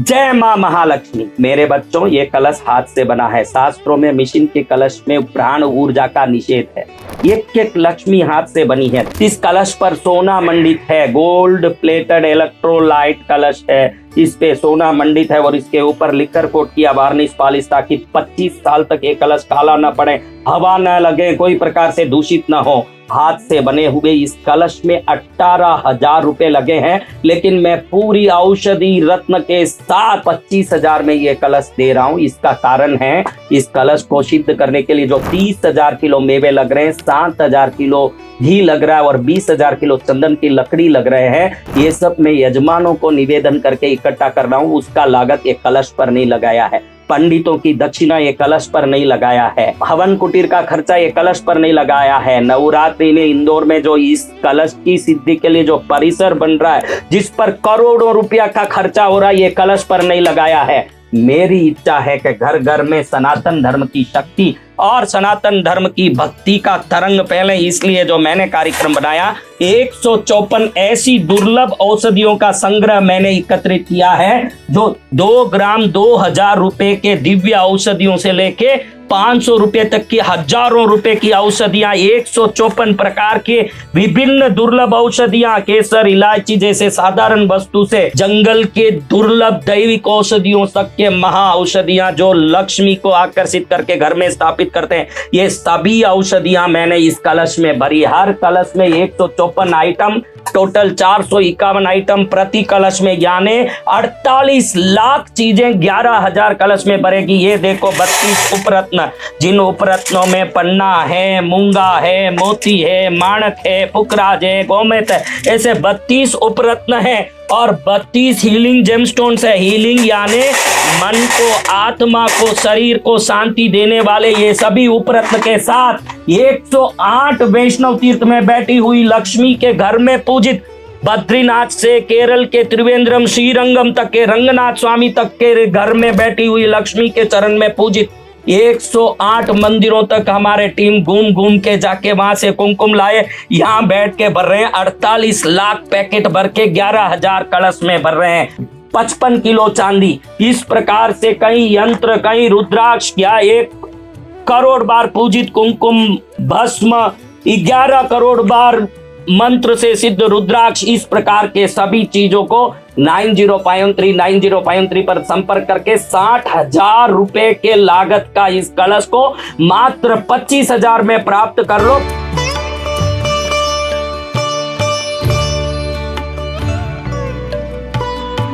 जय मां महालक्ष्मी। मेरे बच्चों, ये कलश हाथ से बना है। शास्त्रों में मिशन के कलश में प्राण ऊर्जा का निषेध है। एक एक लक्ष्मी हाथ से बनी है। इस कलश पर सोना मंडित है, गोल्ड प्लेटेड इलेक्ट्रोलाइट कलश है। इस पे सोना मंडित है और इसके ऊपर लिकर कोट किया वार्निश पॉलिश, ताकि 25 साल तक ये कलश काला न पड़े, हवा न लगे, कोई प्रकार से दूषित न हो। हाथ से बने हुए इस कलश में 18,000 रुपए लगे हैं, लेकिन मैं पूरी औषधि रत्न के साथ 25,000 में ये कलश दे रहा हूं। इसका कारण है, इस कलश को सिद्ध करने के लिए जो 30,000 किलो मेवे लग रहे हैं, 7,000 किलो घी लग रहा है और 20,000 किलो चंदन की लकड़ी लग रहे हैं, ये सब मैं यजमानों को निवेदन करके इकट्ठा कर रहा हूँ। उसका लागत एक कलश पर नहीं लगाया है। पंडितों की दक्षिणा ये कलश पर नहीं लगाया है। हवन कुटीर का खर्चा ये कलश पर नहीं लगाया है। नवरात्रि में इंदौर में जो इस कलश की सिद्धि के लिए जो परिसर बन रहा है, जिस पर करोड़ों रुपया का खर्चा हो रहा है, ये कलश पर नहीं लगाया है। मेरी इच्छा है कि घर घर में सनातन धर्म की शक्ति और सनातन धर्म की भक्ति का तरंग फैले, इसलिए जो मैंने कार्यक्रम बनाया, 154 ऐसी दुर्लभ औषधियों का संग्रह मैंने एकत्रित किया है, जो 2 ग्राम 2,000 रुपए के दिव्य औषधियों से लेके 500 रुपए तक की हजारों रुपए की औषधियां, 154 प्रकार के विभिन्न दुर्लभ औषधियां, केसर इलायची जैसे साधारण वस्तु से जंगल के दुर्लभ दैविक औषधियों तक के महा औषधियां, जो लक्ष्मी को आकर्षित करके घर में स्थापित करते हैं, ये सभी औषधियां मैंने इस कलश में भरी। हर कलश में 154 आइटम, टोटल 451 आइटम प्रति कलश में, यानी 48 लाख चीजें 11,000 कलश में भरेगी। ये देखो 32 उपरत्न, जिन उपरत्नों में पन्ना है, मूंगा है, मोती है, माणक है, पुखराज है, गोमेत है, ऐसे 32 उपरत्न है और 32 हीलिंग जेमस्टोन्स है। हीलिंग यानी मन को, आत्मा को, शरीर को शांति देने वाले ये सभी उपरत्न के साथ 108 वैष्णव तीर्थ में बैठी हुई लक्ष्मी के घर में पूजित, बद्रीनाथ से केरल के त्रिवेंद्रम श्रीरंगम तक के रंगनाथ स्वामी तक के घर में बैठी हुई लक्ष्मी के चरण में पूजित 108 मंदिरों तक हमारे टीम घूम घूम के जाके वहां से कुमकुम लाए, यहाँ बैठ के भर रहे हैं। 48 लाख पैकेट भर के 11,000 कलश में भर रहे हैं। 55 किलो चांदी, इस प्रकार से कई यंत्र, कई रुद्राक्ष, या 1 करोड़ बार पूजित कुमकुम भस्म, 11 करोड़ बार मंत्र से सिद्ध रुद्राक्ष, इस प्रकार के सभी चीजों को 9053 पर संपर्क करके 60,000 रुपए के लागत का इस कलश को मात्र 25,000 में प्राप्त कर लो।